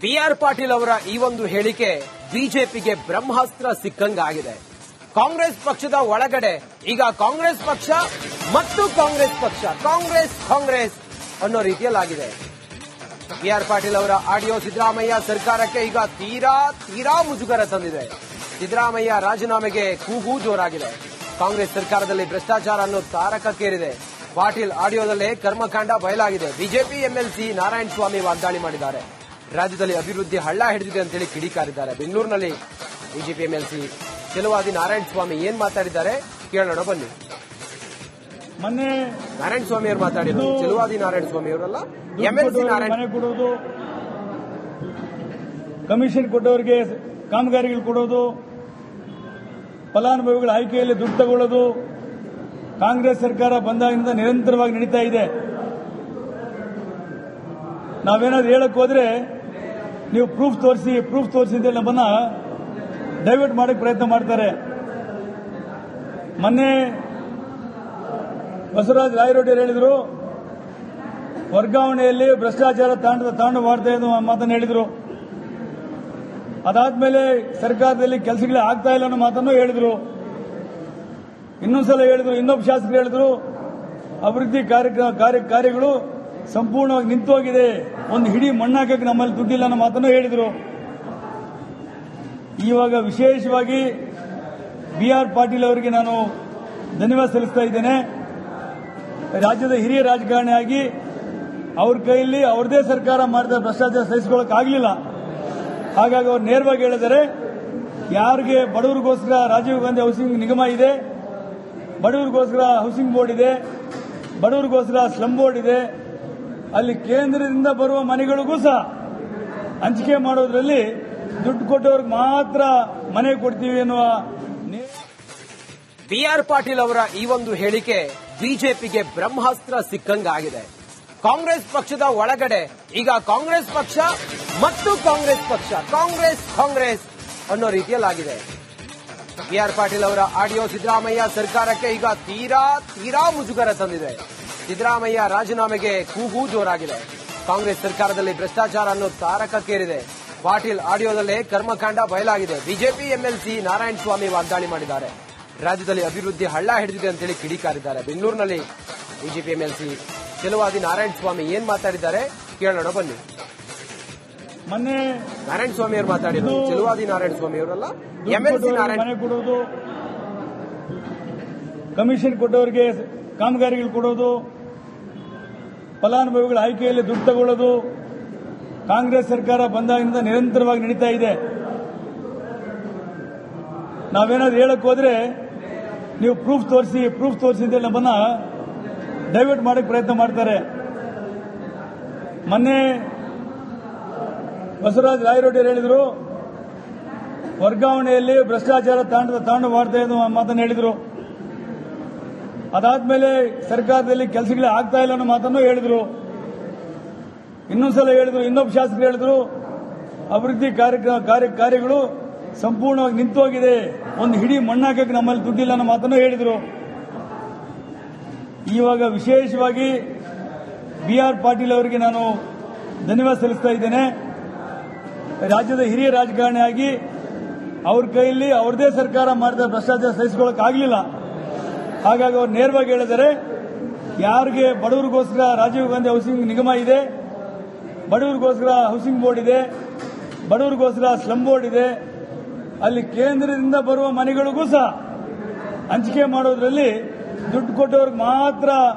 B R Patil ಅವರ ಈ ಒಂದು ಹೇಳಿಕೆ ಬಿಜೆಪಿಗೆ ಬ್ರಹ್ಮಾಸ್ತ್ರ ಸಿಕ್ಕಂಗಾಗಿದೆ. ಕಾಂಗ್ರೆಸ್ ಪಕ್ಷದ ಒಳಗಡೆ ಈಗ ಕಾಂಗ್ರೆಸ್ ಪಕ್ಷ ಮತ್ತು ಕಾಂಗ್ರೆಸ್ ಪಕ್ಷ ಕಾಂಗ್ರೆಸ್ ಅನ್ನೋ ರೀತಿಯಲ್ಲಾಗಿದೆ. ಬಿಆರ್ ಪಾಟೀಲ್ ಅವರ ಆಡಿಯೋ ಸಿದ್ದರಾಮಯ್ಯ ಸರ್ಕಾರಕ್ಕೆ ಈಗ ತೀರಾ ಮುಜುಗರ ತಂದಿದೆ. ಸಿದ್ದರಾಮಯ್ಯ ರಾಜೀನಾಮೆಗೆ ಕೂಗು ಜೋರಾಗಿದೆ. ಕಾಂಗ್ರೆಸ್ ಸರ್ಕಾರದಲ್ಲಿ ಭ್ರಷ್ಟಾಚಾರ ಅನ್ನೋ ತಾರಕಕ್ಕೇರಿದೆ. ಪಾಟೀಲ್ ಆಡಿಯೋದಲ್ಲೇ ಕರ್ಮಕಾಂಡ ಬಯಲಾಗಿದೆ. ಬಿಜೆಪಿ ಎಂಎಲ್ಸಿ ನಾರಾಯಣಸ್ವಾಮಿ ವಾಗ್ದಾಳಿ ಮಾಡಿದ್ದಾರೆ. ರಾಜ್ಯದಲ್ಲಿ ಅಭಿವೃದ್ಧಿ ಹಳ್ಳ ಹಿಡಿದಿದೆ ಅಂತೇಳಿ ಕಿಡಿಕಾರಿದ್ದಾರೆ. ಬೆಂಗಳೂರಿನಲ್ಲಿ ಬಿಜೆಪಿ ಎಂಎಲ್ಸಿ ಚೆಲುವಾದಿ ನಾರಾಯಣಸ್ವಾಮಿ ಏನ್ ಮಾತಾಡಿದ್ದಾರೆ ಕೇಳೋಣ ಬನ್ನಿ. ಮೊನ್ನೆ ನಾರಾಯಣಸ್ವಾಮಿ ಅವರು ಮಾತಾಡಿದ್ರು. ಚೆಲುವಾದಿ ನಾರಾಯಣಸ್ವಾಮಿ ಅವರಲ್ಲ, ಎಂಎಲ್ಸಿ ಮನೆ ಕೊಡೋದು, ಕಮಿಷನ್ ಕೊಟ್ಟವರಿಗೆ ಕಾಮಗಾರಿಗಳು ಕೊಡೋದು, ಫಲಾನುಭವಿಗಳ ಆಯ್ಕೆಯಲ್ಲಿ ದುಡ್ಡು ತಗೊಳ್ಳೋದು ಕಾಂಗ್ರೆಸ್ ಸರ್ಕಾರ ಬಂದಾಗಿಂದ ನಿರಂತರವಾಗಿ ನಡೀತಾ ಇದೆ. ನಾವೇನಾದ್ರೂ ಹೇಳಕ್ ಹೋದ್ರೆ ನೀವು ಪ್ರೂಫ್ ತೋರಿಸಿದ್ರೆ ನಮ್ಮನ್ನ ಡೈವರ್ಟ್ ಮಾಡಕ್ಕೆ ಪ್ರಯತ್ನ ಮಾಡ್ತಾರೆ. ಮೊನ್ನೆ ಬಸವರಾಜ ರಾಯರೆಡ್ಡಿ ಹೇಳಿದ್ರು, ವರ್ಗಾವಣೆಯಲ್ಲಿ ಭ್ರಷ್ಟಾಚಾರ ತಾಂಡವಾಡ್ತಾ ಇದೆ ಮಾತನ್ನು ಹೇಳಿದ್ರು. ಅದಾದ್ಮೇಲೆ ಸರ್ಕಾರದಲ್ಲಿ ಕೆಲಸಗಳೇ ಆಗ್ತಾ ಇಲ್ಲ ಅನ್ನೋ ಮಾತನ್ನು ಹೇಳಿದ್ರು. ಇನ್ನೊಂದ್ಸಲ ಹೇಳಿದ್ರು, ಇನ್ನೊಬ್ಬ ಶಾಸಕರು ಹೇಳಿದ್ರು, ಅಭಿವೃದ್ಧಿ ಕಾರ್ಯಗಳು ಸಂಪೂರ್ಣವಾಗಿ ನಿಂತೋಗಿದೆ, ಒಂದು ಹಿಡಿ ಮಣ್ಣಾಕಕ್ಕೆ ನಮ್ಮಲ್ಲಿ ದುಡ್ಡಿಲ್ಲ ಅನ್ನೋ ಮಾತನ್ನು ಹೇಳಿದ್ರು. ಇವಾಗ ವಿಶೇಷವಾಗಿ ಬಿಆರ್ ಪಾಟೀಲ್ ಅವರಿಗೆ ನಾನು ಧನ್ಯವಾದ ಸಲ್ಲಿಸ್ತಾ ಇದ್ದೇನೆ. ರಾಜ್ಯದ ಹಿರಿಯ ರಾಜಕಾರಣಿಯಾಗಿ ಅವ್ರ ಕೈಯಲ್ಲಿ ಅವ್ರದೇ ಸರ್ಕಾರ ಮಾಡಿದ ಭ್ರಷ್ಟಾಚಾರ ಸಹಿಸಿಕೊಳ್ಳಕ್ಕಾಗಲಿಲ್ಲ. ಹಾಗಾಗಿ ಅವ್ರು ನೇರವಾಗಿ ಹೇಳಿದರೆ, ಯಾರಿಗೆ ಬಡವರಿಗೋಸ್ಕರ ರಾಜೀವ್ ಗಾಂಧಿ ಹೌಸಿಂಗ್ ನಿಗಮ ಇದೆ, ಬಡವರಿಗೋಸ್ಕರ ಹೌಸಿಂಗ್ ಬೋರ್ಡ್ ಇದೆ, ಬಡವರಿಗೋಸ್ಕರ ಸ್ಲಂ ಬೋರ್ಡ್ ಇದೆ, ಅಲ್ಲಿ ಕೇಂದ್ರದಿಂದ ಬರುವ ಮನೆಗಳಿಗೂ ಸಹ ಹಂಚಿಕೆ ಮಾಡೋದ್ರಲ್ಲಿ ದುಡ್ಡು ಕೊಟ್ಟವ್ರಿಗೆ ಮಾತ್ರ ಮನೆ ಕೊಡ್ತೀವಿ ಎನ್ನುವ. ಬಿಆರ್ ಪಾಟೀಲ್ ಅವರ ಈ ಒಂದು ಹೇಳಿಕೆ ಬಿಜೆಪಿಗೆ ಬ್ರಹ್ಮಾಸ್ತ್ರ ಸಿಕ್ಕಂಗಾಗಿದೆ. ಕಾಂಗ್ರೆಸ್ ಪಕ್ಷದ ಒಳಗಡೆ ಈಗ ಕಾಂಗ್ರೆಸ್ ಪಕ್ಷ ಮತ್ತು ಕಾಂಗ್ರೆಸ್ ಪಕ್ಷ ಕಾಂಗ್ರೆಸ್ ಅನ್ನೋ ರೀತಿಯಲ್ಲಾಗಿದೆ. ಬಿಆರ್ ಪಾಟೀಲ್ ಅವರ ಆಡಿಯೋ ಸಿದ್ದರಾಮಯ್ಯ ಸರ್ಕಾರಕ್ಕೆ ಈಗ ತೀರಾ ಮುಜುಗರ ತಂದಿದೆ. ಸಿದ್ದರಾಮಯ್ಯ ರಾಜೀನಾಮೆಗೆ ಕೂಗು ಜೋರಾಗಿದೆ. ಕಾಂಗ್ರೆಸ್ ಸರ್ಕಾರದಲ್ಲಿ ಭ್ರಷ್ಟಾಚಾರ ಅನ್ನೋ ತಾರಕಕ್ಕೇರಿದೆ. ಪಾಟೀಲ್ ಆಡಿಯೋದಲ್ಲೇ ಕರ್ಮಕಾಂಡ ಬಯಲಾಗಿದೆ. ಬಿಜೆಪಿ ಎಂಎಲ್ಸಿ ನಾರಾಯಣಸ್ವಾಮಿ ವಾಗ್ದಾಳಿ ಮಾಡಿದ್ದಾರೆ. ರಾಜ್ಯದಲ್ಲಿ ಅಭಿವೃದ್ಧಿ ಹಳ್ಳ ಹಿಡಿದಿದೆ ಅಂತೇಳಿ ಕಿಡಿಕಾರಿದ್ದಾರೆ. ಬೆಂಗಳೂರಿನಲ್ಲಿ ಬಿಜೆಪಿ ಎಂಎಲ್ಸಿ ಚೆಲುವಾದಿ ನಾರಾಯಣಸ್ವಾಮಿ ಏನ್ ಮಾತಾಡಿದ್ದಾರೆ ಕೇಳೋಣ ಬನ್ನಿ. ಮೊನ್ನೆ ನಾರಾಯಣಸ್ವಾಮಿ ಅವರು ಮಾತಾಡಿದ್ರು. ಚೆಲುವಾದಿ ನಾರಾಯಣಸ್ವಾಮಿ ಅವರಲ್ಲ, ಎಂಎಲ್ಸಿ ಮನೆ ಕೊಡೋದು, ಕಮಿಷನ್ ಕೊಟ್ಟವರಿಗೆ ಕಾಮಗಾರಿಗಳು ಕೊಡೋದು, ಫಲಾನುಭವಿಗಳ ಆಯ್ಕೆಯಲ್ಲಿ ದುಡ್ಡು ತಗೊಳ್ಳೋದು ಕಾಂಗ್ರೆಸ್ ಸರ್ಕಾರ ಬಂದಾಗಿಂದ ನಿರಂತರವಾಗಿ ನಡೀತಾ ಇದೆ. ನಾವೇನಾದ್ರೂ ಹೇಳಕ್ ಹೋದ್ರೆ ನೀವು ಪ್ರೂಫ್ ತೋರಿಸಿದ್ರೆ ನಮ್ಮನ್ನ ಡೈವರ್ಟ್ ಮಾಡಕ್ಕೆ ಪ್ರಯತ್ನ ಮಾಡ್ತಾರೆ. ಮೊನ್ನೆ ಬಸವರಾಜ ರಾಯರೆಡ್ಡಿ ಹೇಳಿದ್ರು, ವರ್ಗಾವಣೆಯಲ್ಲಿ ಭ್ರಷ್ಟಾಚಾರ ತಾಂಡವಾಡ್ತಾ ಇದೆ ಮಾತನ್ನು ಹೇಳಿದ್ರು. ಅದಾದ್ಮೇಲೆ ಸರ್ಕಾರದಲ್ಲಿ ಕೆಲಸಗಳೇ ಆಗ್ತಾ ಇಲ್ಲ ಅನ್ನೋ ಮಾತನ್ನು ಹೇಳಿದ್ರು. ಇನ್ನೊಂದ್ಸಲ ಹೇಳಿದ್ರು, ಇನ್ನೊಬ್ಬ ಶಾಸಕರು ಹೇಳಿದ್ರು, ಅಭಿವೃದ್ಧಿ ಕಾರ್ಯಗಳು ಸಂಪೂರ್ಣವಾಗಿ ನಿಂತೋಗಿದೆ, ಒಂದು ಹಿಡಿ ಮಣ್ಣಾಕಕ್ಕೆ ನಮ್ಮಲ್ಲಿ ದುಡ್ಡಿಲ್ಲ ಅನ್ನೋ ಮಾತನ್ನು ಹೇಳಿದ್ರು. ಇವಾಗ ವಿಶೇಷವಾಗಿ ಬಿಆರ್ ಪಾಟೀಲ್ ಅವರಿಗೆ ನಾನು ಧನ್ಯವಾದ ಸಲ್ಲಿಸ್ತಾ ಇದ್ದೇನೆ. ರಾಜ್ಯದ ಹಿರಿಯ ರಾಜಕಾರಣಿಯಾಗಿ ಅವ್ರ ಕೈಯಲ್ಲಿ ಅವ್ರದೇ ಸರ್ಕಾರ ಮಾಡಿದ ಭ್ರಷ್ಟಾಚಾರ ಸಹಿಸಿಕೊಳ್ಳಕ್ಕಾಗಲಿಲ್ಲ. ಹಾಗಾಗಿ ಅವ್ರು ನೇರವಾಗಿ ಹೇಳಿದರೆ, ಯಾರಿಗೆ ಬಡವರಿಗೋಸ್ಕರ ರಾಜೀವ್ ಗಾಂಧಿ ಹೌಸಿಂಗ್ ನಿಗಮ ಇದೆ, ಬಡವರಿಗೋಸ್ಕರ ಹೌಸಿಂಗ್ ಬೋರ್ಡ್ ಇದೆ, ಬಡವರಿಗೋಸ್ಕರ ಸ್ಲಂ ಬೋರ್ಡ್ ಇದೆ, ಅಲ್ಲಿ ಕೇಂದ್ರದಿಂದ ಬರುವ ಮನೆಗಳಿಗೂ ಸಹ ಹಂಚಿಕೆ ಮಾಡೋದ್ರಲ್ಲಿ ದುಡ್ಡು ಕೊಟ್ಟವ್ರಿಗೆ ಮಾತ್ರ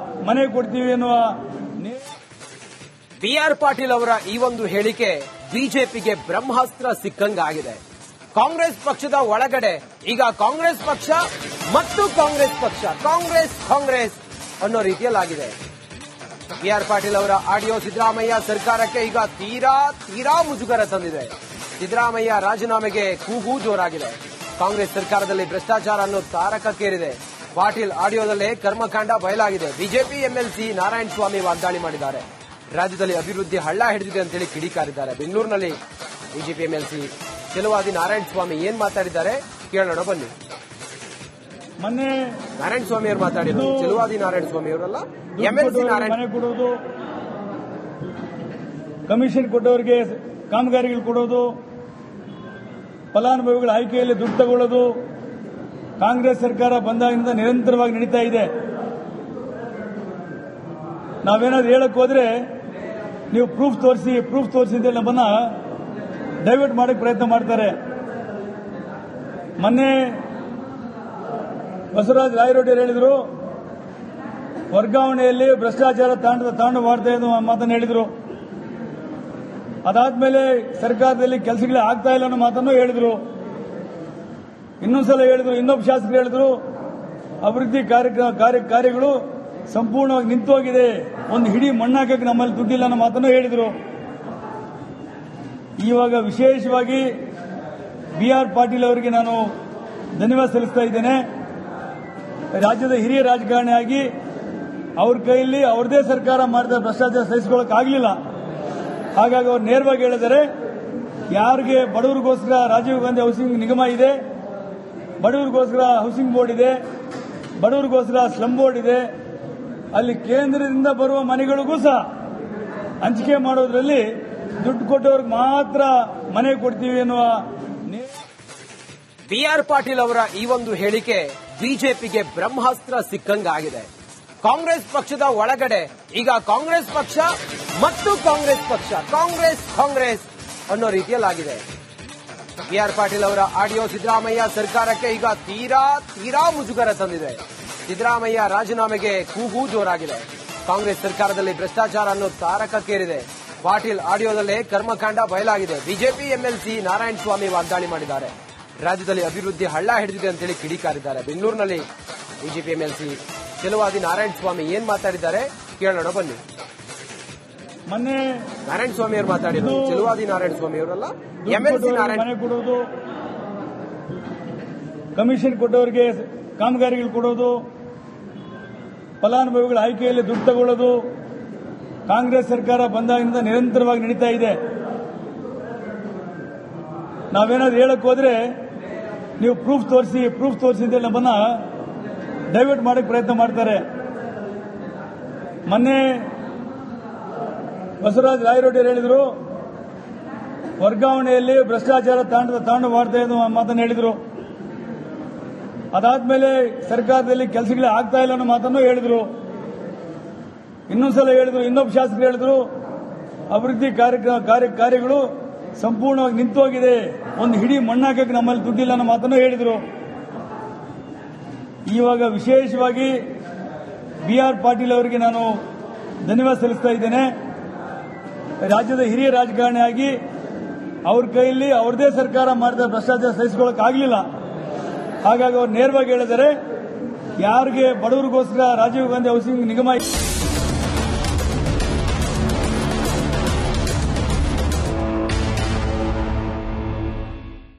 ಮನೆ ಕೊಡ್ತೀವಿ ಎನ್ನುವ. ಬಿಆರ್ ಪಾಟೀಲ್ ಅವರ ಈ ಒಂದು ಹೇಳಿಕೆ ಬಿಜೆಪಿಗೆ ಬ್ರಹ್ಮಾಸ್ತ್ರ ಸಿಕ್ಕಂಗಾಗಿದೆ. ಕಾಂಗ್ರೆಸ್ ಪಕ್ಷದ ಒಳಗಡೆ ಈಗ ಕಾಂಗ್ರೆಸ್ ಪಕ್ಷ ಮತ್ತು ಕಾಂಗ್ರೆಸ್ ಪಕ್ಷ ಕಾಂಗ್ರೆಸ್ ಅನ್ನೋ ರೀತಿಯಲ್ಲಾಗಿದೆ. ಬಿಆರ್ ಪಾಟೀಲ್ ಅವರ ಆಡಿಯೋ ಸಿದ್ದರಾಮಯ್ಯ ಸರ್ಕಾರಕ್ಕೆ ಈಗ ತೀರಾ ಮುಜುಗರ ತಂದಿದೆ. ಸಿದ್ದರಾಮಯ್ಯ ರಾಜೀನಾಮೆಗೆ ಕೂಗು ಜೋರಾಗಿದೆ. ಕಾಂಗ್ರೆಸ್ ಸರ್ಕಾರದಲ್ಲಿ ಭ್ರಷ್ಟಾಚಾರ ಅನ್ನೋ ತಾರಕಕ್ಕೇರಿದೆ. ಪಾಟೀಲ್ ಆಡಿಯೋದಲ್ಲೇ ಕರ್ಮಕಾಂಡ ಬಯಲಾಗಿದೆ. ಬಿಜೆಪಿ ಎಂಎಲ್ಸಿ ನಾರಾಯಣಸ್ವಾಮಿ ವಾಗ್ದಾಳಿ ಮಾಡಿದ್ದಾರೆ. ರಾಜ್ಯದಲ್ಲಿ ಅಭಿವೃದ್ಧಿ ಹಳ್ಳ ಹಿಡಿದಿದೆ ಅಂತೇಳಿ ಕಿಡಿಕಾರಿದ್ದಾರೆ. ಬೆಂಗಳೂರಿನಲ್ಲಿ ಬಿಜೆಪಿ ಎಂಎಲ್ಸಿ ಚೆಲುವಾದಿ ನಾರಾಯಣಸ್ವಾಮಿ ಏನ್ ಮಾತಾಡಿದ್ದಾರೆ ಕೇಳೋಣ ಬನ್ನಿ. ಮೊನ್ನೆ ನಾರಾಯಣಸ್ವಾಮಿ ಅವರು ಮಾತಾಡಿದ್ರು. ಚೆಲುವಾದಿ ನಾರಾಯಣಸ್ವಾಮಿ ಅವರಲ್ಲ, ಎಂಎಲ್ಸಿ ಮನೆ ಕೊಡೋದು, ಕಮಿಷನ್ ಕೊಟ್ಟವರಿಗೆ ಕಾಮಗಾರಿಗಳು ಕೊಡೋದು, ಫಲಾನುಭವಿಗಳ ಆಯ್ಕೆಯಲ್ಲಿ ದುಡ್ಡು ತಗೊಳ್ಳೋದು ಕಾಂಗ್ರೆಸ್ ಸರ್ಕಾರ ಬಂದಾಗಿನಿಂದ ನಿರಂತರವಾಗಿ ನಡೀತಾ ಇದೆ. ನಾವೇನಾದ್ರೂ ಹೇಳಕ್ ಹೋದ್ರೆ ನೀವು ಪ್ರೂಫ್ ತೋರಿಸಿ ಅಂತ ನಮ್ಮನ್ನ ಡೈವರ್ಟ್ ಮಾಡಕ್ಕೆ ಪ್ರಯತ್ನ ಮಾಡ್ತಾರೆ. ಮೊನ್ನೆ ಬಸವರಾಜ ರಾಯರೆಡ್ಡಿ ಹೇಳಿದ್ರು, ವರ್ಗಾವಣೆಯಲ್ಲಿ ಭ್ರಷ್ಟಾಚಾರ ತಾಂಡು ಮಾಡ್ತಾ ಇದ್ದು ಮಾತನ್ನು ಹೇಳಿದ್ರು. ಅದಾದ್ಮೇಲೆ ಸರ್ಕಾರದಲ್ಲಿ ಕೆಲಸಗಳೇ ಆಗ್ತಾ ಇಲ್ಲ ಅನ್ನೋ ಮಾತನ್ನು ಹೇಳಿದ್ರು. ಇನ್ನೊಂದ್ಸಲ ಹೇಳಿದ್ರು, ಇನ್ನೊಬ್ಬ ಶಾಸಕರು ಹೇಳಿದ್ರು, ಅಭಿವೃದ್ಧಿ ಕಾರ್ಯಗಳು ಸಂಪೂರ್ಣವಾಗಿ ನಿಂತೋಗಿದೆ, ಒಂದು ಹಿಡಿ ಮಣ್ಣಾಕಕ್ಕೆ ನಮ್ಮಲ್ಲಿ ದುಡ್ಡಿಲ್ಲ ಅನ್ನೋ ಮಾತನ್ನು ಹೇಳಿದ್ರು. ಇವಾಗ ವಿಶೇಷವಾಗಿ BR ಪಾಟೀಲ್ ಅವರಿಗೆ ನಾನು ಧನ್ಯವಾದ ಸಲ್ಲಿಸ್ತಾ ಇದ್ದೇನೆ. ರಾಜ್ಯದ ಹಿರಿಯ ರಾಜಕಾರಣಿಯಾಗಿ ಅವ್ರ ಕೈಯಲ್ಲಿ ಅವ್ರದೇ ಸರ್ಕಾರ ಮಾಡಿದ ಭ್ರಷ್ಟಾಚಾರ ಸಹಿಸಿಕೊಳ್ಳಕ್ಕಾಗಲಿಲ್ಲ. ಹಾಗಾಗಿ ಅವ್ರು ನೇರವಾಗಿ ಹೇಳಿದರೆ, ಯಾರಿಗೆ ಬಡವರಿಗೋಸ್ಕರ ರಾಜೀವ್ ಗಾಂಧಿ ಹೌಸಿಂಗ್ ನಿಗಮ ಇದೆ, ಬಡವರಿಗೋಸ್ಕರ ಹೌಸಿಂಗ್ ಬೋರ್ಡ್ ಇದೆ, ಬಡವರಿಗೋಸ್ಕರ ಸ್ಲಮ್ ಬೋರ್ಡ್ ಇದೆ, ಅಲ್ಲಿ ಕೇಂದ್ರದಿಂದ ಬರುವ ಮನೆಗಳಿಗೂ ಸಹ ಹಂಚಿಕೆ ಮಾಡೋದ್ರಲ್ಲಿ ದುಡ್ಡು ಕೊಟ್ಟವ್ರಿಗೆ ಮಾತ್ರ ಮನೆ ಕೊಡ್ತೀವಿ ಎನ್ನುವ BR ಪಾಟೀಲ್ ಅವರ ಈ ಒಂದು ಹೇಳಿಕೆ ಬಿಜೆಪಿಗೆ ಬ್ರಹ್ಮಾಸ್ತ್ರ ಸಿಕ್ಕಂಗಾಗಿದೆ. ಕಾಂಗ್ರೆಸ್ ಪಕ್ಷದ ಒಳಗಡೆ ಈಗ ಕಾಂಗ್ರೆಸ್ ಪಕ್ಷ ಮತ್ತು ಕಾಂಗ್ರೆಸ್ ಅನ್ನೋ ರೀತಿಯಲ್ಲಾಗಿದೆ. BR ಪಾಟೀಲ್ ಅವರ ಆಡಿಯೋ ಸಿದ್ದರಾಮಯ್ಯ ಸರ್ಕಾರಕ್ಕೆ ಈಗ ತೀರಾ ಮುಜುಗರ ತಂದಿದೆ. ಸಿದ್ದರಾಮಯ್ಯ ರಾಜೀನಾಮೆಗೆ ಕೂಗು ಜೋರಾಗಿದೆ. ಕಾಂಗ್ರೆಸ್ ಸರ್ಕಾರದಲ್ಲಿ ಭ್ರಷ್ಟಾಚಾರ ಅನ್ನೋ ತಾರಕಕ್ಕೇರಿದೆ. ಪಾಟೀಲ್ ಆಡಿಯೋದಲ್ಲೇ ಕರ್ಮಕಾಂಡ ಬಯಲಾಗಿದೆ. ಬಿಜೆಪಿ MLC ನಾರಾಯಣ ಸ್ವಾಮಿ ವಾಗ್ದಾಳಿ ಮಾಡಿದ್ದಾರೆ. ರಾಜ್ಯದಲ್ಲಿ ಅಭಿವೃದ್ಧಿ ಹಳ್ಳ ಹಿಡಿದಿದೆ ಅಂತೇಳಿ ಕಿಡಿಕಾರಿದ್ದಾರೆ. ಬೆಂಗಳೂರಿನಲ್ಲಿ ಬಿಜೆಪಿ MLC ಚೆಲುವಾದಿ ನಾರಾಯಣ ಸ್ವಾಮಿ ಏನ್ ಮಾತಾಡಿದ್ದಾರೆ ಕೇಳೋಣ ಬನ್ನಿ. ಮೊನ್ನೆ ನಾರಾಯಣ ಸ್ವಾಮಿ ಅವರು ಮಾತಾಡಿದ್ರು. ಚೆಲುವಾದಿ ನಾರಾಯಣ ಸ್ವಾಮಿ ಅವರಲ್ಲ, MLC ನಾರಾಯಣ. ಮನೆ ಕೊಡೋದು, ಕಮಿಷನ್ ಕೊಟ್ಟವರಿಗೆ ಕಾಮಗಾರಿಗಳು ಕೊಡೋದು, ಫಲಾನುಭವಿಗಳ ಆಯ್ಕೆಯಲ್ಲಿ ದುಡ್ಡು ತಗೊಳ್ಳೋದು ಕಾಂಗ್ರೆಸ್ ಸರ್ಕಾರ ಬಂದಾಗಿನಿಂದ ನಿರಂತರವಾಗಿ ನಡೀತಾ ಇದೆ. ನಾವೇನಾದ್ರೂ ಹೇಳಕ್ ಹೋದ್ರೆ ನೀವು ಪ್ರೂಫ್ ತೋರಿಸಿ ಅಂತ ನಮ್ಮನ್ನ ಡೈವರ್ಟ್ ಮಾಡಕ್ಕೆ ಪ್ರಯತ್ನ ಮಾಡ್ತಾರೆ. ಮೊನ್ನೆ ಬಸವರಾಜ ರಾಯರೆಡ್ಡಿ ಹೇಳಿದ್ರು, ವರ್ಗಾವಣೆಯಲ್ಲಿ ಭ್ರಷ್ಟಾಚಾರ ತಾಂಡು ಮಾಡ್ತಾ ಇದ್ದು ಮಾತನ್ನು ಹೇಳಿದ್ರು. ಅದಾದ್ಮೇಲೆ ಸರ್ಕಾರದಲ್ಲಿ ಕೆಲಸಗಳೇ ಆಗ್ತಾ ಇಲ್ಲ ಅನ್ನೋ ಮಾತನ್ನು ಹೇಳಿದ್ರು. ಇನ್ನೊಂದ್ಸಲ ಹೇಳಿದ್ರು, ಇನ್ನೊಬ್ಬ ಶಾಸಕರು ಹೇಳಿದ್ರು, ಅಭಿವೃದ್ಧಿ ಕಾರ್ಯಗಳು ಸಂಪೂರ್ಣವಾಗಿ ನಿಂತೋಗಿದೆ, ಒಂದು ಹಿಡಿ ಮಣ್ಣಾಕಕ್ಕೆ ನಮ್ಮಲ್ಲಿ ದುಡ್ಡಿಲ್ಲ ಅನ್ನೋ ಮಾತನ್ನು ಹೇಳಿದ್ರು. ಇವಾಗ ವಿಶೇಷವಾಗಿ BR ಪಾಟೀಲ್ ಅವರಿಗೆ ನಾನು ಧನ್ಯವಾದ ಸಲ್ಲಿಸ್ತಾ ಇದ್ದೇನೆ. ರಾಜ್ಯದ ಹಿರಿಯ ರಾಜಕಾರಣಿಯಾಗಿ ಅವ್ರ ಕೈಯಲ್ಲಿ ಅವ್ರದೇ ಸರ್ಕಾರ ಮಾಡಿದ ಭ್ರಷ್ಟಾಚಾರ ಸಹಿಸಿಕೊಳ್ಳಕ್ಕಾಗಲಿಲ್ಲ. ಹಾಗಾಗಿ ಅವ್ರು ನೇರವಾಗಿ ಹೇಳಿದರೆ, ಯಾರಿಗೆ ಬಡವರಿಗೋಸ್ಕರ ರಾಜೀವ್ ಗಾಂಧಿ ಹೌಸಿಂಗ್ ನಿಗಮ